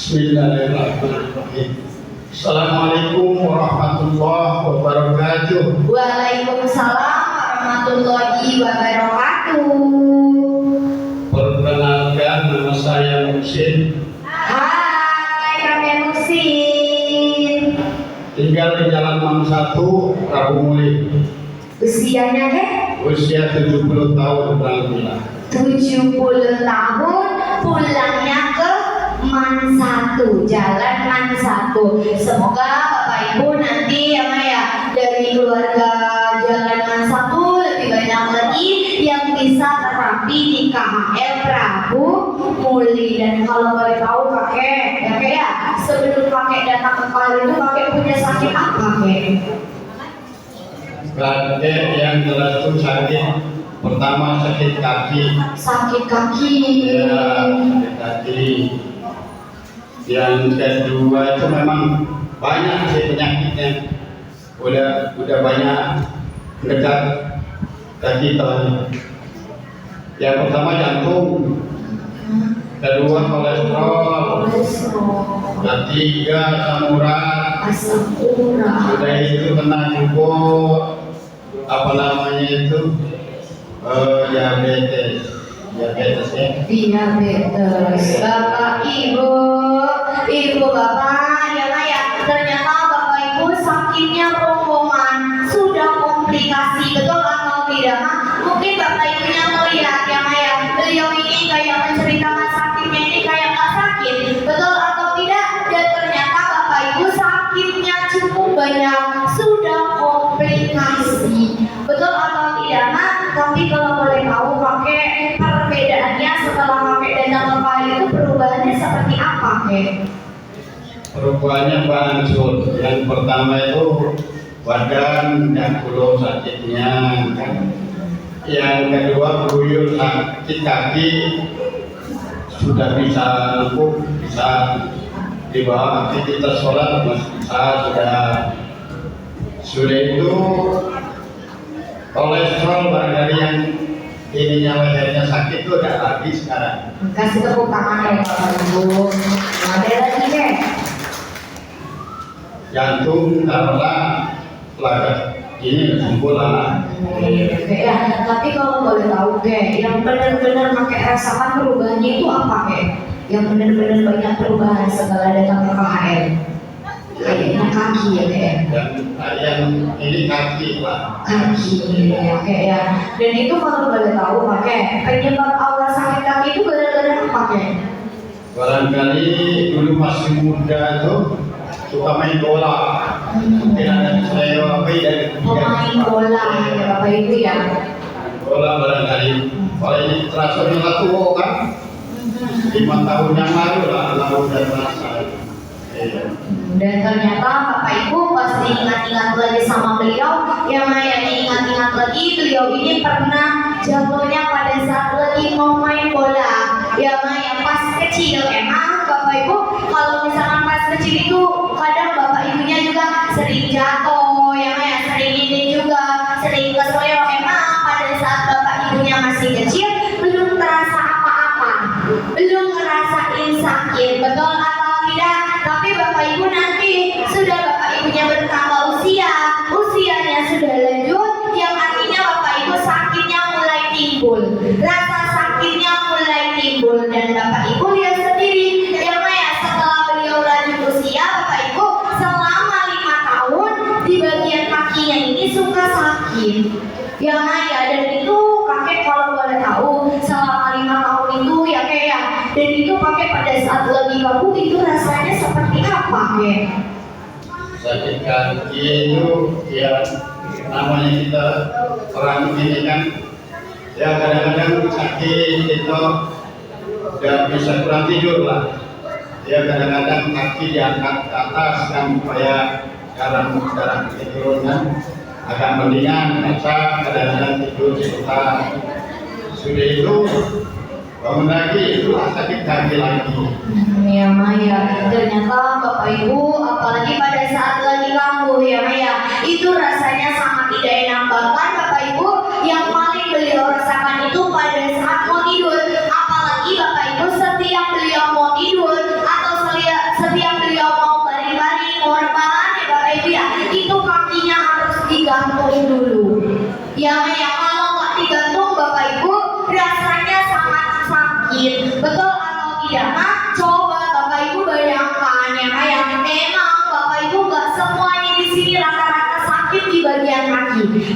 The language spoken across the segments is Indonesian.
Bismillahirrahmanirrahim. Assalamualaikum warahmatullahi wabarakatuh. Waalaikumsalam warahmatullahi wabarakatuh. Perkenalkan, nama saya Muhsin. Hai, kami Muhsin. Tinggal di Jalan Mang 1, Rabu Muli. Usianya Usia 70 tahun kurang lebih. 70 tahun, pulangnya ke Man 1, Jalan Man 1. Semoga Bapak Ibu nanti ya dari keluarga Jalan Man 1 lebih banyak lagi yang bisa terapi di KHL Prabu Muli. Dan kalau boleh tahu kakek ya sebelum kakek datang ke KHL itu kakek punya sakit apa kakek? Kakek yang jelas itu sakit. Pertama sakit kaki. Sakit kaki. Ya, sakit kaki. Yang kedua itu memang banyak sih penyakitnya. Udah banyak dekat kaki tahun. Yang pertama jantung, kedua kolesterol, ketiga asam urat, sudah itu kena juga apa namanya itu diabetes ya. Diabetes. Bapak ibu bapak ya ternyata bapak ibu sakitnya rombongan, sudah komplikasi, betul atau tidak? Mungkin bapak ibunya melihat ya beliau ini kayak menceritakan sakitnya ini kayak nggak sakit, betul atau tidak? Dan ternyata bapak ibu sakitnya cukup banyak, sudah komplikasi, betul atau tidak? Tapi kalau boleh tahu kakek, perbedaannya setelah kakek datang ke KHL itu perubahannya seperti apa kakek? Perubahannya bangsul. Yang pertama itu badan dan kulo sakitnya kan. Yang kedua buyur sakit kaki, sudah bisa lembut, bisa dibawa aktivitas sholat masih bisa, sudah itu kolesterol barangkali yang ininya lehernya sakit itu udah lagi sekarang. Kasih tepuk tangan ya Bapak Ibu. Ada lagi deh. Jantung karena pelajar ini kumpul lah. Ya, tapi kalau boleh tahu yang benar-benar pakai rasakan perubahannya itu apa Yang benar-benar banyak perubahan setelah datang ke KHL. Kayaknya kaki ya yang ini kaki lah. Kaki ya. Dan itu kalau boleh tahu penyebab awal sakit kaki itu gara-gara apa Barangkali dulu masih muda tuh suka main bola. Mungkin ada saya dari pemain bola ya Bapak Ibu ya. Bola barangkali. Kalau ini terasa juga tua kan? 5 tahun yang lalu lah udah terasa. Dan ternyata Bapak Ibu pasti ingat-ingat lagi sama beliau yang ingat-ingat lagi beliau ini pernah jatuhnya pada saat lagi mau main bola yang pas kecil. Emang Bapak Ibu kalau misalkan pas kecil itu kadang Bapak Ibunya juga sering jatuh sering ini juga sering kesleo. Emang pada saat Bapak Ibunya masih kecil belum terasa apa-apa, belum ngerasain sakit, betul atau tidak? Tapi Bapak Ibu nanti sudah Bapak Ibunya bertambah usianya sudah lanjut, yang artinya Bapak Ibu sakitnya mulai timbul, rasa sakitnya mulai timbul. Dan Bapak Ibu lihat sendiri setelah beliau lanjut usia, Bapak Ibu selama 5 tahun di bagian kakinya ini suka sakit dan itu kakek kalau boleh tahu selama 5 tahun itu dan itu kakek pada saat lagi kamu itu rasanya seperti apa Sakit kaki itu ya namanya kita orang ini kan ya kadang-kadang sakit itu udah bisa kurang tidur lah ya, kadang-kadang kaki diangkat ke atas kan supaya darah itu kan agak mendingan, kadang-kadang tidur sebentar, sudah itu bangun lagi itu sakit kaki lagi. Ternyata Bapak Ibu apalagi pada saat lagi kambuh itu rasanya sangat tidak enak banget Bapak Ibu. Yang paling beliau rasakan itu pada saat mau tidur, apalagi Bapak Ibu setiap beliau mau tidur atau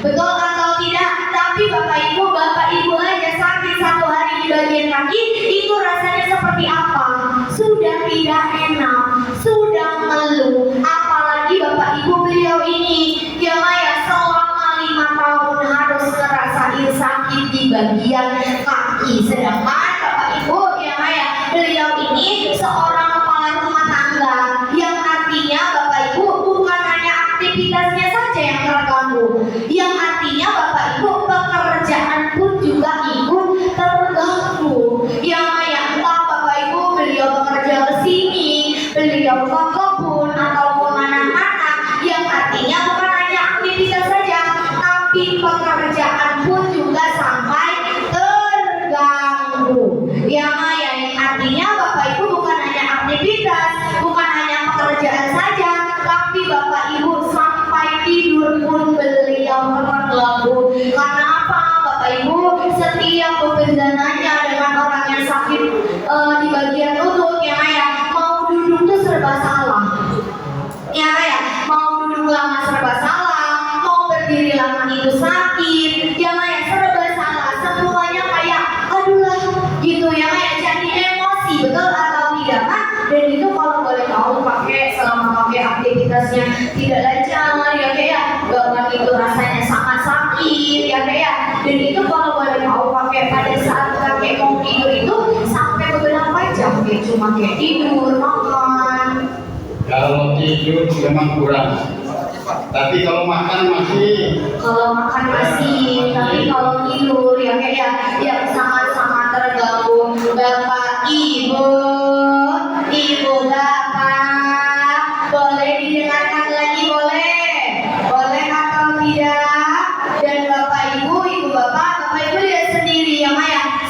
Betul atau tidak? Tapi Bapak Ibu aja sakit satu hari di bagian kaki, itu rasanya seperti apa? Sudah tidak enak, sudah ngeluh. Apalagi Bapak Ibu beliau ini, ya selama 5 tahun harus ngerasain sakit di bagian kaki. Sedangkan Bapak Ibu, ya beliau ini seorang kepala rumah tangga, yang artinya Bapak Ibu bukan hanya aktivitasnya saja yang terganggu, yang artinya Bapak Ibu pekerjaan pun juga ikut terganggu. Yang entah Bapak Ibu beliau bekerja ke sini, beliau ke kebun ataupun mana-mana, yang artinya bukan hanya aktivitas saja, tapi pekerjaan pun juga sampai terganggu. Yang artinya Bapak Ibu bukan hanya aktivitas, bukan hanya pekerjaan saja, tapi Bapak Ibu sampai tidur pun beliau terganggu. Karena apa Bapak Ibu? Setiap kebenarannya dengan orang yang sakit di bagian lutut, mau duduk tuh serba salah. Mau duduk lama serba salah, mau berdiri lama itu sakit, serba salah. Semuanya kayak aduh lah gitu jadi emosi, betul atau tidak kan? Dan itu kalau boleh tahu selama pakai aktivitasnya tidak lancar, bahkan itu rasanya sangat sakit, dan itu kalau boleh tahu pada saat kakek mau tidur itu sampai beberapa jam cuma tidur, makan. Kalau tidur memang kurang, tapi kalau makan masih. Tapi kalau tidur yang sangat-sangat terganggu. Bapak Ibu Bapak, boleh didengarkan lagi, boleh atau tidak? Dan Bapak Ibu Bapak Ibu lihat sendiri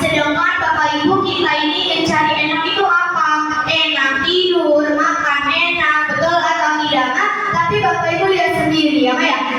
sedangkan Bapak Ibu kita ini yang cari enak itu apa? Enak tidur, makan enak, betul atau tidak? Tapi Bapak Ibu lihat sendiri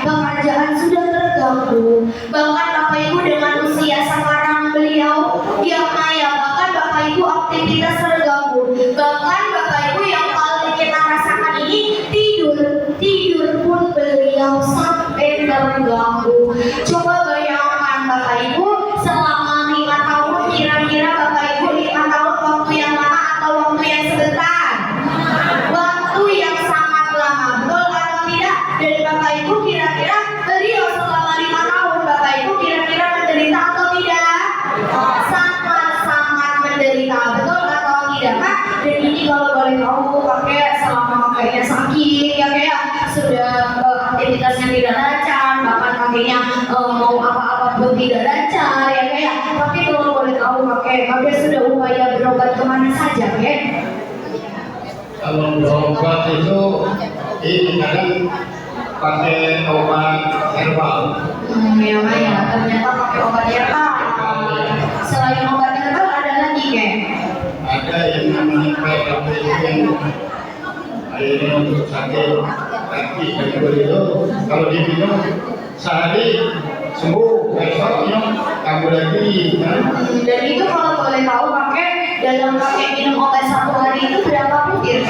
pekerjaan sudah terganggu. Bahkan Bapak Ibu dengan usia sekarang beliau bahkan Bapak Ibu aktivitas terganggu. Bahkan Bapak Ibu yang paling kita rasakan ini tidur pun beliau sampai terganggu. Coba bayangkan Bapak Ibu selama 5 tahun, kira-kira Bapak Ibu 5 tahun waktu yang lama atau waktu yang sebentar? Waktu yang sangat lama, betul atau tidak? Dan Bapak Ibu kira-kira beliau selama 5 tahun Bapak Ibu kira-kira menderita atau tidak? Sangat-sangat menderita, betul atau tidak Pak? Dan ini kalau boleh tahu selama kakeknya sakit sudah aktivitasnya tidak lancar, bahkan kakeknya mau apa-apa pun tidak lancar tapi kalau boleh tahu kakek sudah upaya berobat kemana saja Kalau berobat itu ini kadang pakai obat herbal. Ternyata pakai obat herbal. Selain obat herbal ada lagi Ada yang namanya PKP yang akhirnya untuk sakit kaki itu kalau diminum sehari sembuh, besoknya kamu lagi Dan itu kalau boleh tahu dalam minum obat 1 hari itu berapa butir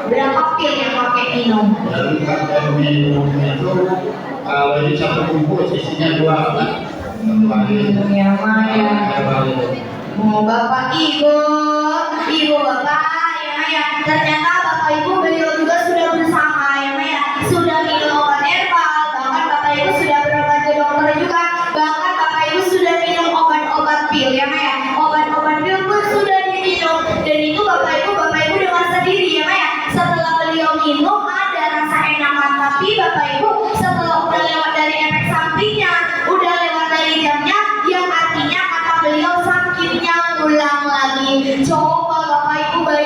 berapa pil yang minum? Dalam kakek minum itu kalau ini 1 bungkus isinya 2 hari. Bapak Ibu Bapak ternyata Bapak Ibu beliau juga sudah berusaha sudah minum obat herbal, bahkan Bapak Ibu sudah berobat ke dokter juga, bahkan Bapak Ibu sudah minum obat-obat pil obat-obat pil pun sudah diminum. Dan itu Bapak Ibu dengan sendiri setelah beliau minum ada rasa enakan, tapi Bapak Ibu setelah udah lewat dari efek sampingnya, udah lewat dari jamnya, yang artinya kata beliau sakitnya ulang lagi. Coba Bapak Ibu bayangkan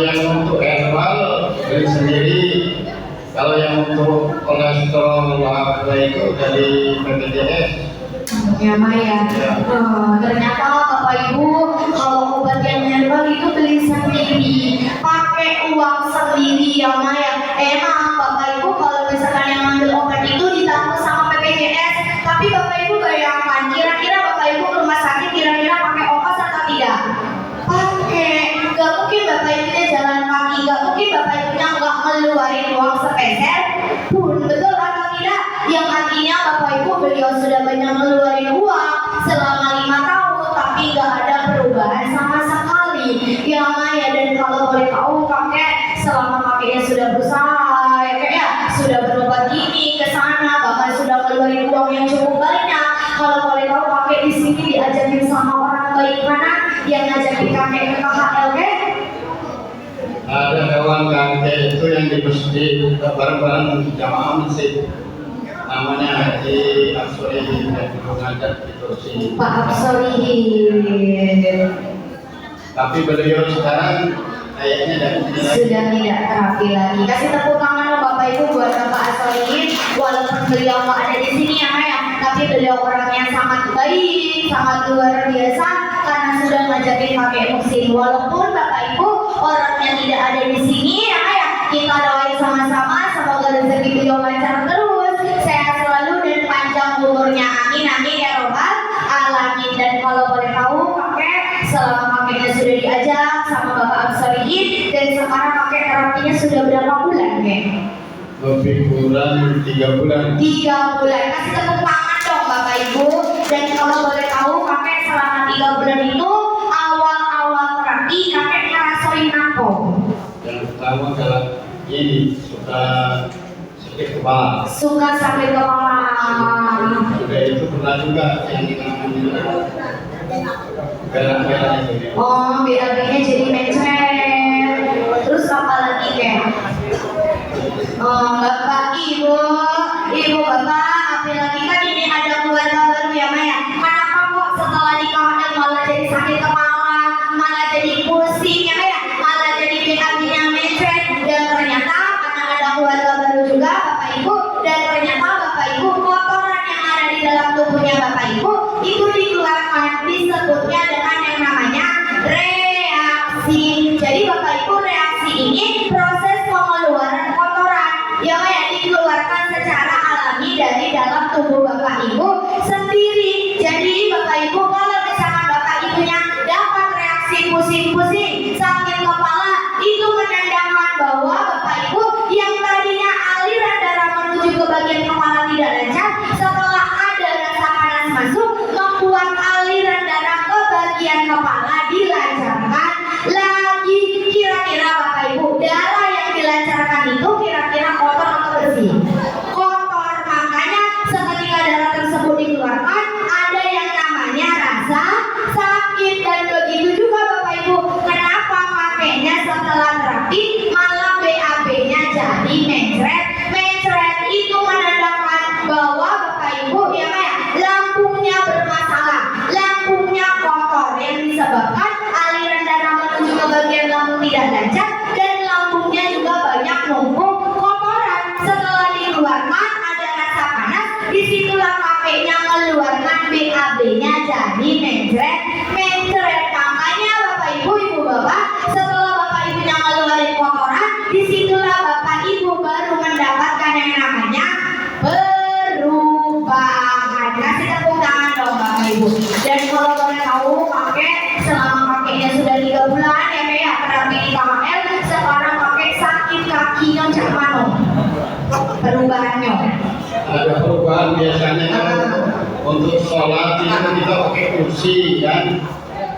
yang untuk herbal beli sendiri. Kalau yang untuk kolesterol apa itu dari BPJS. Ya Maya, ternyata Bapak Ibu kalau obat yang herbal itu beli sendiri, pakai uang sendiri ya Maya. Emang Bapak Ibu kalau misalkan yang ngambil obat itu ditanggung sama BPJS, tapi Bapak Ibu bayangkan, kira-kira Bapak Ibu ke rumah sakit kira-kira pakai ongkos atau tidak? Pakai. Gak mungkin Bapak Ibunya jalan kaki, gak mungkin Bapak Ibunya nggak ngeluarin uang sepeser pun, betul atau tidak? Yang artinya Bapak Ibu beliau sudah banyak ngeluarin uang selama 5 tahun, tapi nggak ada perubahan sama sekali. Ya Maya, dan kalau boleh tahu kakek selama kakeknya sudah berusaha, ya kayak ya, sudah berobat ini ke sana, bahkan sudah ngeluarin uang yang cukup banyak. Kalau boleh tahu kakek di sini diajakin sama orang baik mana yang ngajakin kakek ke KHL kek? Ada kawan kakek itu yang di masjid bareng-bareng jamaah masjid, namanya Haji Absorihin yang mengajar di Turki. Pak Absorihin. Tapi beliau sekarang kayaknya sudah tidak terapi lagi. Kasih tepuk tangan loh Bapak Ibu buat Bapak Absorihin. Walaupun beliau nggak ada di sini ya Maya, tapi beliau orang yang sangat baik, sangat luar biasa karena sudah ngajakin pakai musim. Walaupun Bapak Ibu orangnya tidak ada di sini ya Maya, kita doain sama-sama semoga rezeki beliau lancar terus, sehat selalu dan panjang umurnya. Amin amin ya robbal alamin. Dan kalau boleh tahu kakek selama kakeknya sudah diajak sama Bapak Absorihin dan sekarang kakek terapinya sudah berapa bulan kek? lebih kurang 3 bulan. 3 bulan. Kasih tepuk tangan dong Bapak Ibu. Dan kalau boleh tahu kakek selama 3 bulan itu awal-awal terapi kakek ngerasain apa? Yang pertama adalah ini suka sakit kepala. Suka sakit kepala. Sudah itu pernah juga yang namanya berak-berak itu. Oh, BAB-nya jadi mencret. Terus apa lagi kek? Bapak Ibu, Ibu Bapak, apalagi kan ini ada keluarga baru ya Maya. Kenapa kok setelah di KHL malah jadi sakit kepala, malah jadi pusing ya Maya, malah jadi BAB-nya mencret? Dan ternyata karena ada keluarga baru juga Bapak Ibu, dan ternyata Bapak Ibu kotoran yang ada di dalam tubuhnya Bapak Ibu itu dikeluarkan, disebutnya dengan yang namanya reaksi. Jadi Bapak Ibu, reaksi ini proses pengeluaran kotoran yang dikeluarkan secara alami dari dalam tubuh Bapak Ibu sendiri. Jadi Bapak Ibu kalau misalkan Bapak Ibunya dapat reaksi pusing-pusing, sakit kepala, itu menandakan bahwa Bapak Ibu yang tadinya aliran darah menuju ke bagian kepala tidak lancar, setelah ada rasa panas masuk membuat aliran darah ke bagian kepala dilancarkan lagi. Kira-kira Bapak Ibu darah yang dilancarkan itu kira-kira kotor atau bersih? Kotor. Makanya seketika darah tersebut dikeluarkan ada yang namanya rasa sakit. Dan begitu juga Bapak Ibu, kenapa kakeknya setelah terapi malah BAB-nya jadi mencret? Mencret itu menandakan bahwa Bapak Ibu ya Maya, lambungnya bermasalah, lambungnya kotor yang disebabkan aliran darah menuju ke bagian lambung tidak lancar dan lambungnya juga banyak numpuk kotoran. Setelah dikeluarkan ada rasa panas, disitulah kakeknya mengeluarkan BAB-nya jadi mencret. Mencret. Makanya Bapak Ibu, Ibu Bapak, setelah Bapak Ibunya ngeluarin kotoran, disitulah Bapak Ibu baru mendapatkan yang namanya perubahan. Kasih tepuk tangan dong Bapak Ibu. Dan kalau boleh tahu kakek selama kakeknya sudah 3 bulan ya kayak terapi di KHL, sekarang kakek sakit kakinya cak mano. Perubahannya Ada perubahan biasanya kan untuk sholat itu kita pakai kursi kan.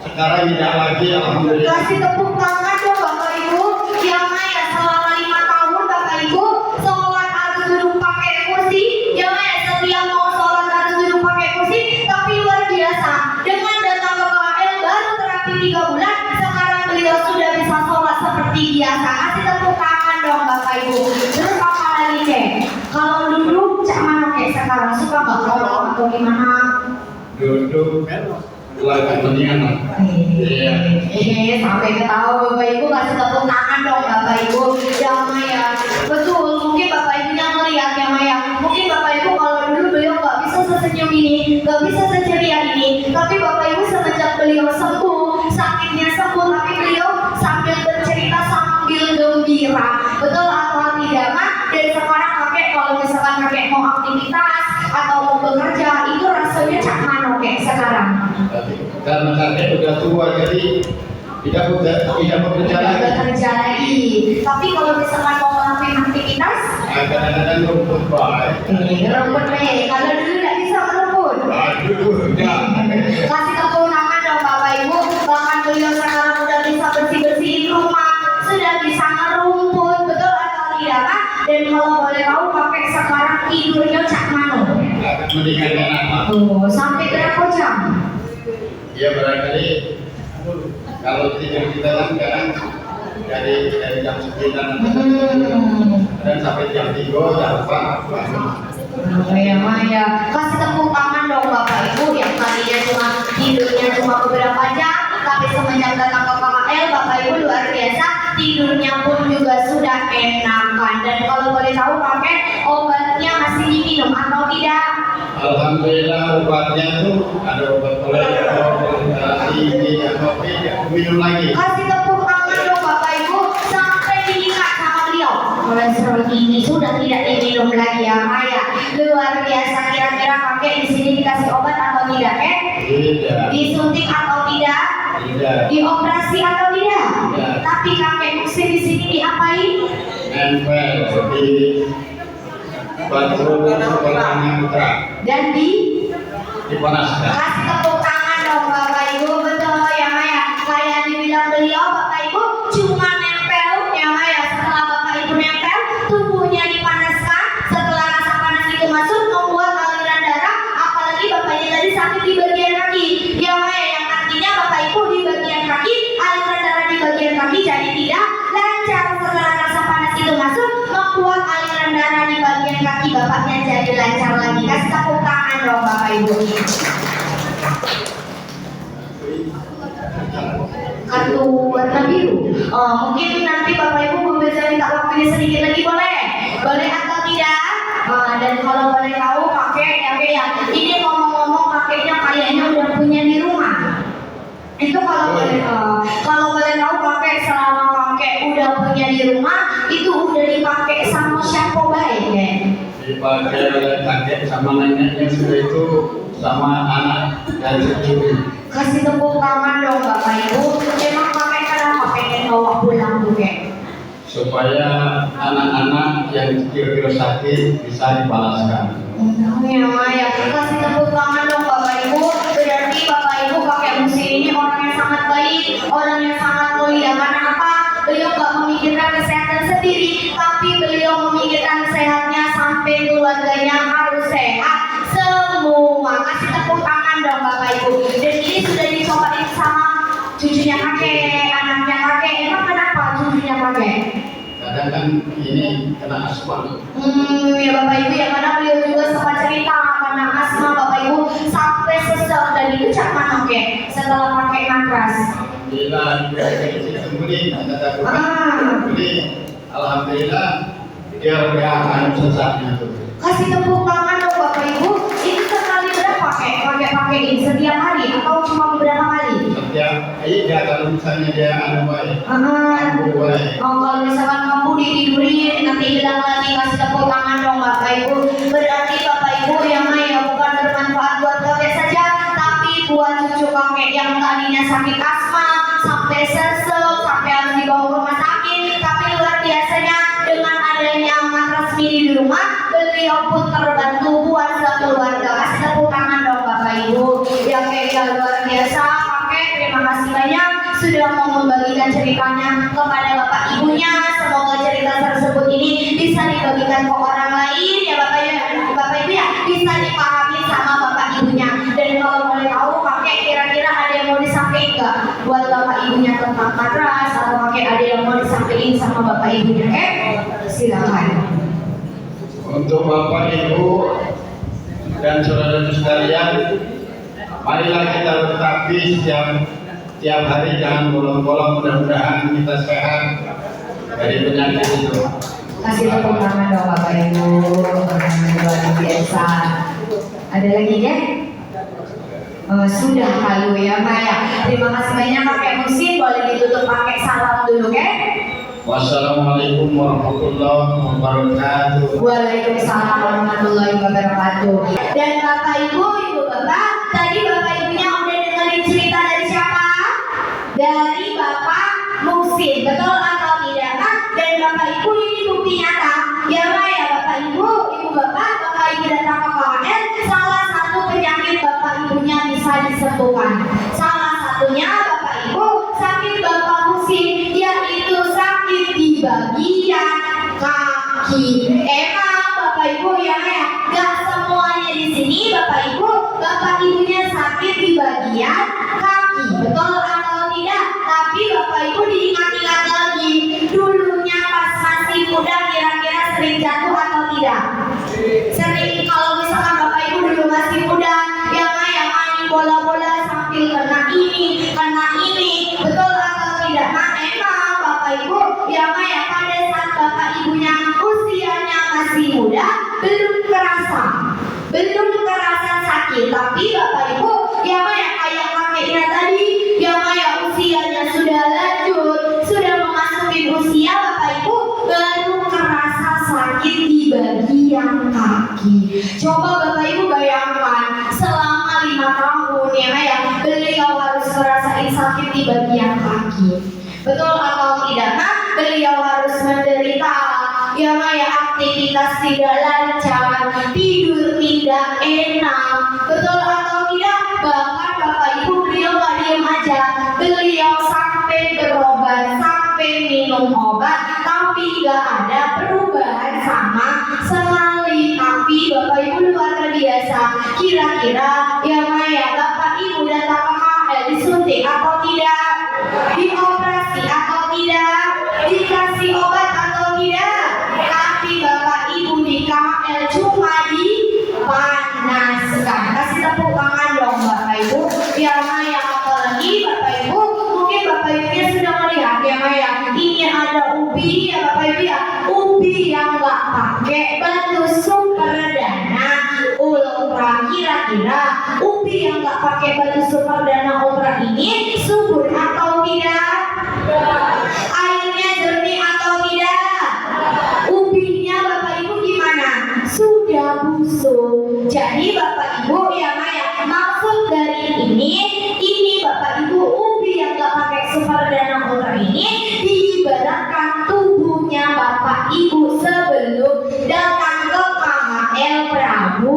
Sekarang tidak lagi, alhamdulillah. kasih tepuk tangan dong Bapak Ibu. Yang Maya selama 5 tahun Bapak Ibu sholat harus duduk pakai kursi. Yang Maya setiap mau sholat harus duduk pakai kursi. Tapi luar biasa, dengan datang ke KHL baru terapi 3 bulan, sekarang beliau sudah bisa sholat seperti biasa. Kasih tepuk tangan dong Bapak Ibu. Terus apa lagi kek? Kalau duduk cak mana kek sekarang? Suka nggak kalau atau gimana? Duduk Lakukan mendingan. Iya. Sampai ketawa Bapak Ibu, kasih tepuk tangan dong Bapak Ibu. Ya Maya, betul. Mungkin Bapak Ibunya ngeliat ya Maya. Mungkin Bapak Ibu kalau dulu beliau nggak bisa sesenyum ini, nggak bisa seceria ini. Tapi Bapak Ibu semenjak beliau sembuh, sakitnya sembuh, tapi beliau sambil bercerita sambil gembira. Betul atau tidak Mak? Dan sekarang kakek kalau misalkan kakek mau aktivitas atau mau bekerja itu rasanya cak mano kayak sekarang. Karena kakek udah tua jadi tidak bekerja lagi. Bekerja lagi. Tapi kalau misalkan mau ngelakuin aktivitas, kadang-kadang rumput baik. Rumput nih. Kalau dulu nggak bisa merumput. Aduh, enggak. Kasih tepuk tangan dong Bapak Ibu. Bahkan beliau sekarang udah bisa bersih-bersihin rumah, sudah bisa ngerumput, betul atau tidak Pak? Dan kalau boleh tahu kakek sekarang tidurnya cak mano? Akan mendingan enak. Tuh, sampai berapa jam? Ya barangkali kalau tidur kita kan kadang dari jam 9 dan sampai jam 3 jam 4 bangun. Ya Maya, kasih tepuk tangan dong Bapak Ibu yang tadinya cuma tidurnya cuma beberapa jam, tapi semenjak datang ke KKL Bapak Ibu luar biasa, tidurnya pun juga sudah enakan. Dan kalau boleh tahu kakek obatnya masih diminum atau tidak? Alhamdulillah obatnya tuh ada obat kolesterol, ini kopi, minum lagi. Kasih tepuk tangan dong Bapak Ibu sampai diingat sama beliau. Kolesterol ini sudah tidak diminum lagi ya Maya. Luar biasa. Kira-kira kakek di sini dikasih obat atau tidak Tidak. Disuntik atau tidak? Tidak. Dioperasi atau tidak? Tidak. Tapi kakek Muksi di sini diapain? Nempel di batu sekolahnya putra. Dan Dipanaskan. kasih tepuk tangan dong Bapak Ibu. Betul ya Maya. Kayak dibilang beliau Bapak Ibu cuma nempel ya Maya. Setelah Bapak Ibu nempel, tubuhnya dipanaskan. Setelah rasa panas itu masuk, membuat aliran darah. Apalagi Bapaknya tadi sakit di bagian kaki ya Maya, yang artinya Bapak Ibu di bagian kaki, aliran darah di bagian kaki jadi tidak lancar. Setelah rasa panas itu masuk, membuat aliran darah di bagian kaki Bapaknya jadi lancar lagi. Kasih tepuk tangan dong Bapak Ibu. Kartu warna biru. Mungkin nanti Bapak Ibu bisa minta waktunya sedikit lagi, boleh? Boleh atau tidak? Dan kalau boleh tahu kakek ya, ini ngomong-ngomong kakeknya kayaknya udah punya di rumah. Itu kalau boleh tahu kakek selama kakek udah punya di rumah itu udah dipakai sama siapa baik ya? Dipakai oleh kakek sama neneknya sudah itu sama anak dan cucu. Kasih tepuk tangan dong Bapak Ibu. Emang kakek kenapa pengen bawa pulang tuh kek? Supaya anak-anak yang kira-kira sakit bisa dibalaskan. Ya Maya, kasih tepuk tangan dong Bapak Ibu. Berarti Bapak Ibu kakek Musi ini orang yang sangat baik, orang yang sangat mulia. Karena apa? Beliau gak memikirkan kesehatan sendiri, tapi beliau memikirkan sehatnya sampai keluarganya harus sehat semua. Kasih tepuk tangan dong Bapak Ibu. Dan ini sudah dicobain sama cucunya kakek, anaknya kakek. Emang kenapa cucunya kakek? Kadang kan ini kena asma. Ya Bapak Ibu, ya karena beliau juga sempat cerita karena asma Bapak Ibu sampai sesek dan itu cak mana kek setelah pakai matras. Bila beli, alhamdulillah dia akan sesaknya tuh. Kasih tepuk tangan dong Bapak Ibu. Itu sekali berapa kek pakai-pakein setiap hari atau cuma beberapa kali? Setiap iya kalau misalnya dia baik. Kalau misalkan kamu ditidurin nanti hilang lagi, kasih tepuk tangan dong Bapak Ibu. Berarti Bapak Ibu yang bukan bermanfaat buat kakek saja, tapi buat cucu kakek yang tadinya sakit asma sampai sesek, sampai harus dibawa ke rumah sakit. Tapi luar biasanya dengan adanya matras mini di rumah, beliau pun terbantu buat sekeluarga. Kasih tepuk tangan dong Bapak Ibu. Yang luar biasa kakek, terima kasih banyak sudah mau membagikan ceritanya kepada Bapak Ibunya. Semoga cerita tersebut ini bisa dibagikan ke orang lain ya Bapak Ibu ya, bisa dipahami sama Bapak Ibunya. Dan kalau boleh tahu kakek kira-kira ada yang mau disampaikan nggak buat Bapak Ibunya tentang matras, atau kakek ada yang mau disampaikan sama Bapak Ibunya? Silakan. Untuk Bapak Ibu dan saudara sekalian, Marilah kita berbakti tiap hari, jangan bolong-bolong. Mudah-mudahan kita sehat dari penyakit itu. Kasih tepuk tangan dong Bapak Ibu, luar biasa. Ada lagi ya? Sudah kalau ya Maya. Terima kasih banyak pakai musik, boleh ditutup pakai salam dulu ya. Wassalamualaikum warahmatullahi wabarakatuh. Waalaikumsalam warahmatullahi wabarakatuh. Dan Bapak Ibu, Ibu Bapak, tadi Bapak Ibunya udah dengerin cerita dari siapa? Dari Bapak Muhsin, betul atau tidak Kak? Dan Bapak Ibu ini bukti nyata. Ya Maya, Bapak Ibu, Ibu Bapak, Bapak Ibu datang ke KKN, salah satu penyakit Bapak Ibunya bisa disembuhkan. Salah satunya Bapak Ibu sakit Bapak Muhsin, yaitu sakit di bagian kaki. Emang Bapak Ibu ya gak semuanya di sini Bapak Ibu, Bapak Ibunya sakit di bagian kaki, betul atau tidak? Tapi Bapak Ibu diingat-ingat lagi, dulunya pas masih muda kira-kira sering jatuh atau tidak? Sering. Kalau misalkan Bapak Ibu dulu masih muda, yang main bola-bola sambil kena ini, betul atau tidak? Nah emang Bapak Ibu yang pada saat Bapak Ibunya usianya masih muda, belum terasa sakit. Tapi Bapak Ibu yang kayak kakeknya tadi, yang usianya sudah lanjut, sudah memasuki usia, Bapak Ibu baru kerasa sakit di bagian kaki. Coba Bapak Ibu bayangkan, selama 5 tahun ya beliau harus merasain sakit di bagian kaki. Betul atau tidak? Nah, beliau harus menderita ya aktivitas tidak lancar, tidur tidak enak. Betul atau tidak? Bahkan Bapak Ibu beliau gak diem aja, beliau sampai berobat, sampai minum obat, tapi gak ada perubahan sama sekali. Tapi Bapak Ibu luar biasa. Kira-kira ya Bapak Ibu datang ke KL disuntik atau tidak? Dioperasi atau tidak? Dikasih obat atau tidak? Tapi Bapak Ibu di KL cuma dipanaskan. Kasih tepuk tangan dong Bapak Ibu. Ya apalagi Bapak Ibu, mungkin Bapak Ibunya sudah melihat ya ini ada ubi ya Bapak Ibu ya, ubi yang gak pakai batu super dana ultra. Kira-kira ubi yang gak pakai batu super dana ultra ini subur atau tidak? Airnya jernih atau tidak? Ubinya Bapak Ibu gimana? Sudah busuk. Jadi Bapak Ibu ya maksud dari ini Bapak Ibu, ubi yang gak pakai super dana ultra ini diibaratkan tubuhnya Bapak Ibu sebelum datang ke KHL Prabu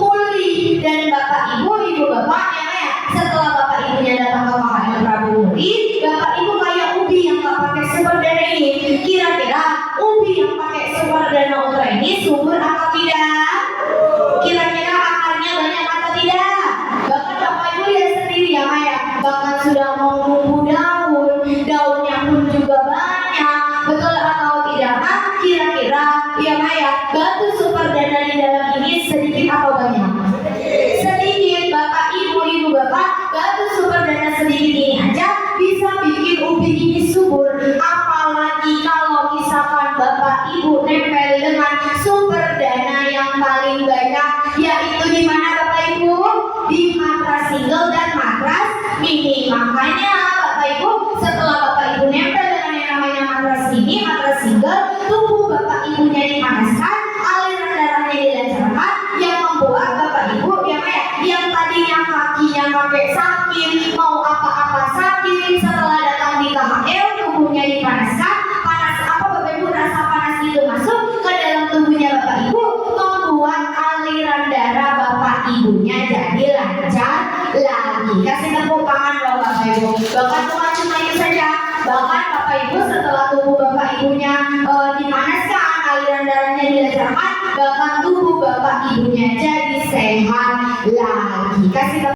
Muli. Dan Bapak Ibu, Ibu Bapak ya setelah Bapak Ibunya datang ke KHL Prabu Muli, Bapak Ibu kayak ubi yang gak pakai super dana ini. Kira-kira ubi yang pakai super dana ultra ini subur atau tidak? Kira-kira akarnya banyak atau tidak? Bahkan Bapak Ibu lihat sendiri ya bahkan sudah mau tumbuh daunnya pun juga banyak. Betul atau tidak? Nah, kira-kira ya batu super dana di dalam ini sedikit atau banyak? Sedikit. Bapak Ibu, Ibu Bapak, batu super dana sedikit ini aja bisa bikin ubi ini subur. Apalagi kalau misalkan Bapak Ibu nempel dengan super dana yang paling banyak, yaitu di mana Bapak Ibu? Di matras single dan matras mini. Makanya Bapak Ibu, setelah Bapak Ibu nempel dengan yang namanya matras mini, matras single, tubuh Bapak Ibunya dipanaskan, aliran darahnya dilancarkan, yang membuat Bapak Ibu yang tadinya kakinya pakai sakit, mau apa-apa sakit, setelah datang di KHL tubuhnya dipanaskan. Panas apa Bapak Ibu? Rasa panas itu masuk ke dalam tubuhnya Bapak Ibu, membuat aliran darah Bapak Ibunya jadi lancar lagi. Kasih tepuk tangan dong Bapak Ibu. Bahkan bukan cuma itu saja, bahkan Bapak Ibu setelah tubuh Bapak Ibunya dipanaskan, aliran darahnya dilancarkan, bahkan tubuh Bapak Ibunya jadi sehat lagi. Kasih